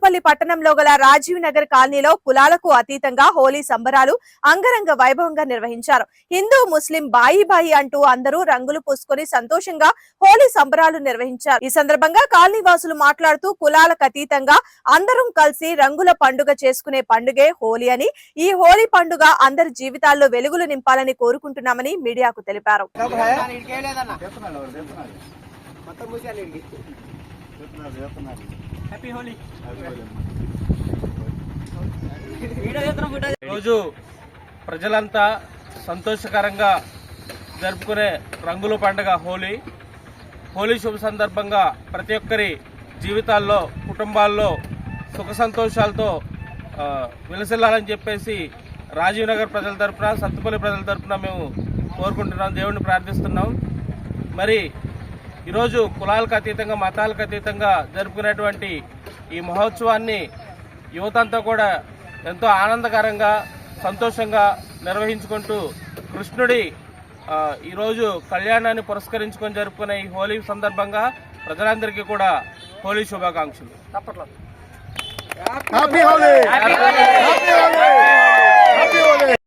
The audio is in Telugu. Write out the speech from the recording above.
సత్తుపల్లి పట్టణంలో గల రాజీవ్ నగర్ కాలనీలో కులాలకు అతీతంగా హోలీ సంబరాలు అంగరంగ వైభవంగా నిర్వహించారు. హిందూ ముస్లిం బాయి బాయి అంటూ అందరూ రంగులు పూసుకొని సంతోషంగా హోలీ సంబరాలు నిర్వహించారు. ఈ సందర్భంగా కాలనీ వాసులు మాట్లాడుతూ కులాలకు అతీతంగా అందరం కలిసి రంగుల పండుగ చేసుకునే పండుగే హోలీ అని, ఈ హోలీ పండుగ అందరి జీవితాల్లో వెలుగులు నింపాలని కోరుకుంటున్నామని మీడియాకు తెలిపారు. రోజు ప్రజలంతా సంతోషకరంగా జరుపుకునే రంగుల పండుగ హోలీ. హోలీ శుభ సందర్భంగా ప్రతి ఒక్కరి జీవితాల్లో, కుటుంబాల్లో సుఖ సంతోషాలతో విలసిల్లాలని చెప్పేసి రాజీవ్ నగర్ ప్రజల తరఫున, సత్తుపల్లి ప్రజల తరఫున మేము కోరుకుంటున్నాం, దేవుడిని ప్రార్థిస్తున్నాం. మరి ఈరోజు కులాలకు అతీతంగా, మతాలకు అతీతంగా జరుపుకునేటువంటి ఈ మహోత్సవాన్ని యువతంతా కూడా ఎంతో ఆనందకరంగా, సంతోషంగా నిర్వహించుకుంటూ కృష్ణుడి ఈరోజు కళ్యాణాన్ని పురస్కరించుకొని జరుపుకునే ఈ హోలీ సందర్భంగా ప్రజలందరికీ కూడా హోలీ శుభాకాంక్షలు.